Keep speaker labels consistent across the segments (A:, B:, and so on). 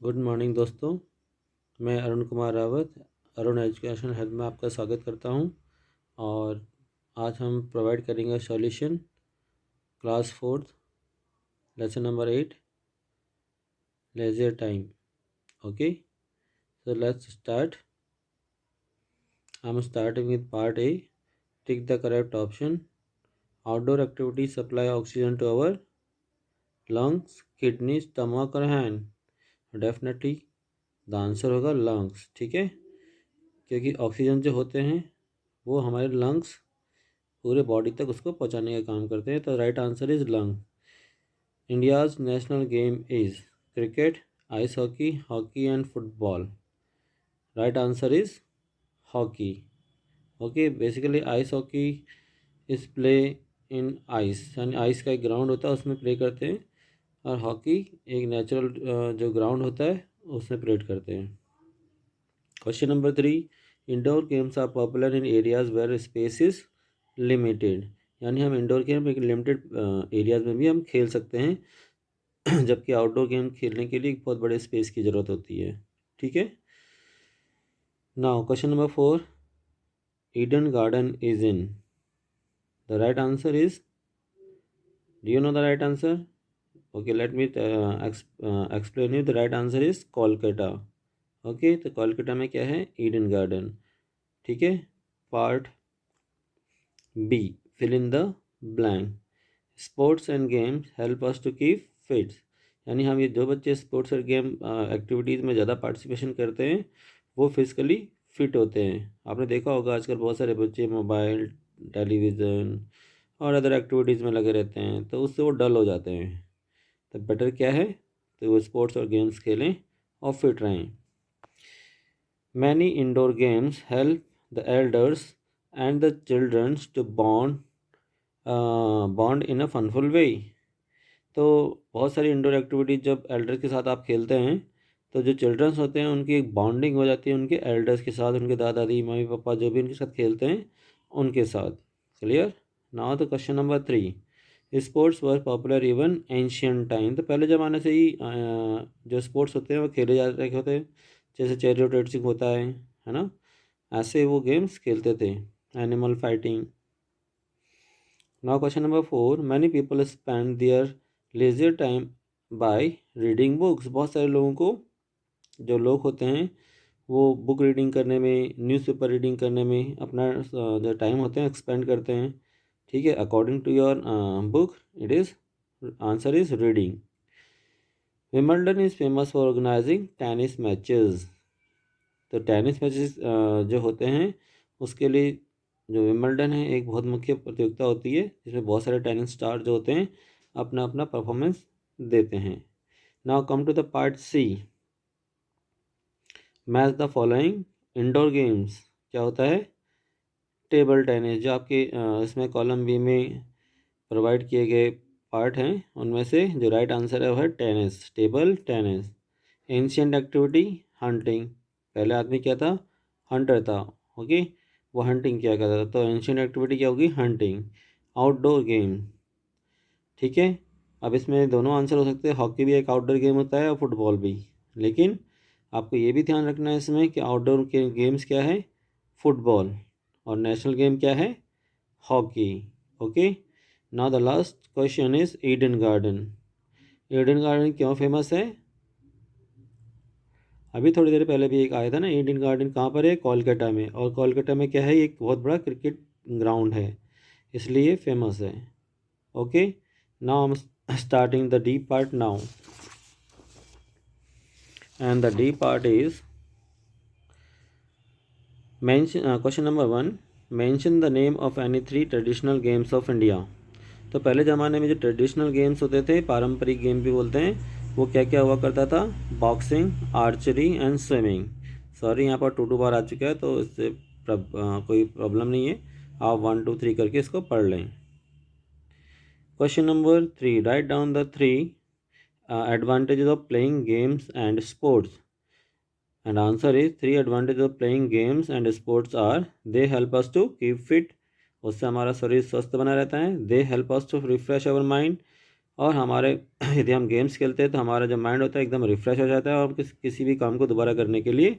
A: Good morning दोस्तों। मैं Arun Kumar Rawat Arun education health में आपका स्वागत करता हूं। और आज हम प्रोवाइड करेंगे solution class 4 lesson number 8 leisure time. Okay, so let's start. I am starting with part A. Tick the correct option. Outdoor activity supply oxygen to our lungs, kidney, stomach और हैंड। डेफिनेटली द आंसर होगा lungs. ठीक है, क्योंकि oxygen जो होते हैं वो हमारे लंग्स पूरे बॉडी तक उसको पहुंचाने का काम करते हैं। तो right answer is lung. India's national game is cricket, ice hockey, hockey and football. Right answer is hockey. Okay, basically ice hockey is play in ice, यानी आइस का एक ग्राउंड होता है उसमें प्ले करते हैं। और हॉकी एक नेचुरल जो ग्राउंड होता है उसमें प्ले करते हैं। Question number 3। Indoor games are popular in areas where space is limited, यानी हम इंडोर गेम एक लिमिटेड एरियाज में भी हम खेल सकते हैं जबकि आउटडोर गेम खेलने के लिए एक बहुत बड़े स्पेस की ज़रूरत होती है। ठीक है, now question number 4। Eden Garden is in, the right answer is, do you know the right answer? Okay, let me explain you. The right answer is Kolkata. Okay, तो कोलकाता में क्या है? Eden Garden. ठीक है, part B, fill in the blank. Sports and games help us to keep fit, यानी हम ये जो बच्चे स्पोर्ट्स और गेम एक्टिविटीज़ में ज़्यादा पार्टिसिपेशन करते हैं वो फिजिकली फिट होते हैं। आपने देखा होगा आजकल बहुत सारे बच्चे मोबाइल, टेलीविज़न और अदर एक्टिविटीज़ में लगे रहते हैं, तो उससे वो डल हो जाते हैं। तो बेटर क्या है, तो वो स्पोर्ट्स और गेम्स खेलें और फिट रहें। Many indoor games help the elders and the childrens to bond in a funful way. तो बहुत सारी इंडोर एक्टिविटीज जब एल्डर के साथ आप खेलते हैं तो जो चिल्ड्रंस होते हैं उनकी एक बॉन्डिंग हो जाती है उनके एल्डर्स के साथ, उनके दादा दादी, मम्मी पापा जो भी उनके साथ खेलते हैं उनके साथ। क्लियर? नाउ तो क्वेश्चन नंबर 3। स्पोर्ट्स वर पॉपुलर इवन एंशियंट टाइम, तो पहले ज़माने से ही जो स्पोर्ट्स होते हैं वो खेले जा रहे होते हैं, जैसे चैरियट रेसिंग होता है ना, ऐसे वो गेम्स खेलते थे। Animal fighting. Now question number 4। Many people spend their leisure time by reading books, बहुत सारे लोगों को, जो लोग होते हैं वो बुक रीडिंग करने में, न्यूज़पेपर रीडिंग करने में अपना जो टाइम होते हैं एक्सपेंड करते हैं। ठीक है, according to your book it is, answer is reading. Wimbledon is famous for organising tennis matches, तो टेनिस मैचेस जो होते हैं उसके लिए जो विंबलडन है एक बहुत मुख्य प्रतियोगिता होती है जिसमें बहुत सारे टेनिस स्टार जो होते हैं अपना अपना परफॉर्मेंस देते हैं। Now come to the part C. Match the following indoor games, क्या होता है? टेबल टेनिस, जो आपके इसमें कॉलम बी में प्रोवाइड किए गए पार्ट हैं उनमें से जो राइट आंसर है वो है tennis, table tennis. Ancient activity hunting, पहले आदमी क्या था? हंटर था। ओके, वो हंटिंग किया करता था, तो एंशियंट एक्टिविटी क्या होगी? हंटिंग। आउटडोर गेम, ठीक है, अब इसमें दोनों आंसर हो सकते हैं, हॉकी भी एक आउटडोर गेम होता है और फुटबॉल भी, लेकिन आपको ये भी ध्यान रखना है इसमें कि आउटडोर के गेम्स क्या है? फुटबॉल, और नेशनल गेम क्या है? Hockey. Okay, now the last question is Eden garden. Eden garden क्यों फेमस है? अभी थोड़ी देर पहले भी एक आया था ना, ईडन गार्डन कहाँ पर है? कोलकाता में, और कोलकाता में क्या है? एक बहुत बड़ा क्रिकेट ग्राउंड है, इसलिए फेमस है। Okay, now I am starting the deep part now, and the D part is mention question number 1, mention the name of any 3 traditional games of India। तो पहले ज़माने में जो ट्रेडिशनल गेम्स होते थे, पारंपरिक गेम भी बोलते हैं, वो क्या क्या हुआ करता था? Boxing, archery and swimming. Sorry, यहाँ पर 2 बार आ चुका है तो इससे कोई प्रॉब्लम नहीं है, आप 1 2 3 करके इसको पढ़ लें। Question number 3, write down the 3 advantages of playing games and sports, and answer is 3 advantages of playing games and sports are: they help us to keep fit, उससे हमारा शरीर स्वस्थ बना रहता है; they help us to refresh our mind, और हमारे यदि हम गेम्स खेलते हैं तो हमारा जो माइंड होता है एकदम रिफ़्रेश हो जाता है और हम किसी भी काम को दोबारा करने के लिए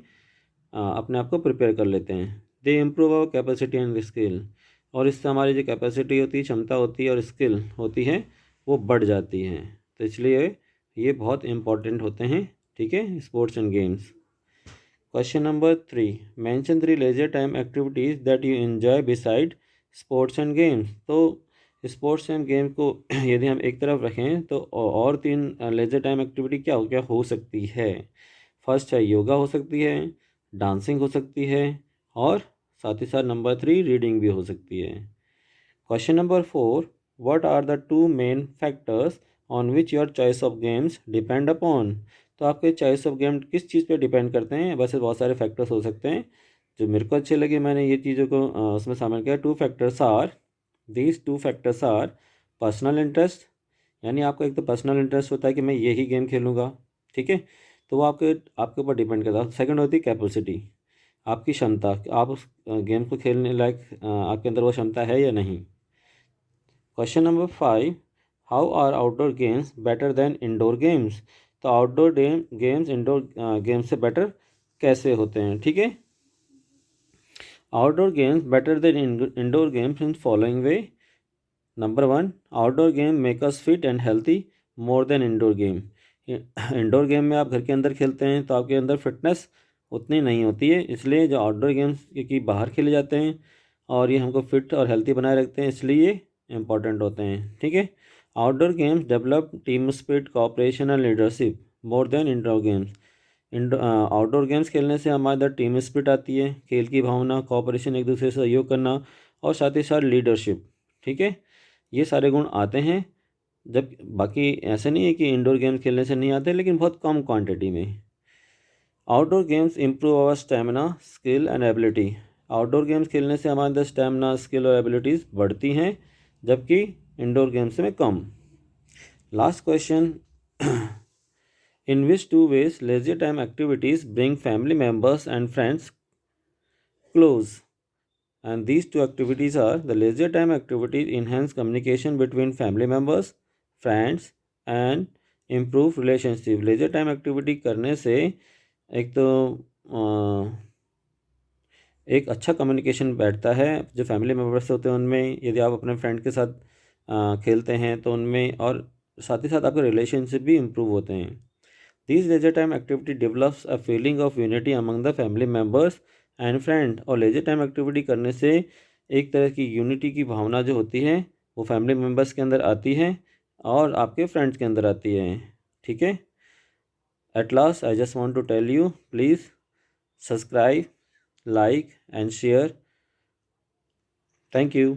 A: अपने आप को प्रिपेयर कर लेते हैं। They improve our capacity and skill, और इससे हमारी जो कैपेसिटी होती है, क्षमता होती है और स्किल होती है वो बढ़ जाती हैं। तो इसलिए ये बहुत इम्पॉर्टेंट होते हैं, ठीक है, sports and games. Question number 3, mention 3 leisure time activities that you enjoy beside sports and games. तो स्पोर्ट्स एंड गेम को यदि हम एक तरफ रखें तो और 3 लेजर टाइम एक्टिविटी क्या हो सकती है। फर्स्ट है योगा हो सकती है, डांसिंग हो सकती है, और साथ ही साथ नंबर 3 रीडिंग भी हो सकती है। Question number 4, what are the 2 main factors on which your choice of games depend upon. तो आपके चॉइस ऑफ गेम किस चीज़ पे डिपेंड करते हैं। वैसे बहुत सारे फैक्टर्स हो सकते हैं, जो मेरे को अच्छे लगे मैंने ये चीज़ों को उसमें शामिल किया। 2 factors are, these 2 factors are personal interest, यानी आपका एक तो पर्सनल इंटरेस्ट होता है कि मैं यही गेम खेलूँगा, ठीक है, तो वो आपके आपके ऊपर डिपेंड करता है। सेकंड होती है कैपेसिटी, आपकी क्षमता, आप उस गेम को खेलने लायक आपके अंदर वो क्षमता है या नहीं। Question number 5, how are outdoor games better than indoor games. तो आउटडोर गेम्स इंडोर गेम्स से बेटर कैसे होते हैं, ठीक है। Outdoor games better than indoor games in following way. Number 1, outdoor game make us fit and healthy more than indoor game. Indoor game में आप घर के अंदर खेलते हैं तो आपके अंदर फिटनेस उतनी नहीं होती है, इसलिए जो आउटडोर गेम्स क्योंकि बाहर खेले जाते हैं और ये हमको फिट और हेल्थी बनाए रखते हैं, इसलिए इम्पॉर्टेंट होते हैं, ठीक है। Outdoor games develop team spirit, cooperation and leadership more than indoor games. Outdoor games खेलने से हमारे अंदर टीम स्पिरिट आती है, खेल की भावना, कोऑपरेशन, एक दूसरे से सहयोग करना, और साथ ही साथ लीडरशिप, ठीक है, ये सारे गुण आते हैं। जब बाकी ऐसा नहीं है कि इंडोर गेम खेलने से नहीं आते, लेकिन बहुत कम क्वांटिटी में। Outdoor games improve our stamina, skill and ability. Outdoor games खेलने से हमारे अंदर स्टेमिना, स्किल और एबिलिटीज़ बढ़ती हैं, जबकि इंडोर गेम्स में कम। Last question, in which 2 ways leisure time activities bring family members and friends close? And these 2 activities are, the leisure time activities enhance communication between family members, friends and improve relationship। leisure time activity करने से एक तो एक अच्छा communication बैठता है, जो family members होते हैं उनमें, यदि आप अपने फ्रेंड के साथ खेलते हैं तो उनमें, और साथ ही साथ आपके रिलेशनशिप भी इम्प्रूव होते हैं। This leisure time activity develops a feeling of unity among the family members and friend. और लेजर टाइम एक्टिविटी करने से एक तरह की यूनिटी की भावना जो होती है वो फैमिली मेम्बर्स के अंदर आती है और आपके फ्रेंड्स के अंदर आती है, ठीक है। At last I just want to tell you, please subscribe, like and share. Thank you.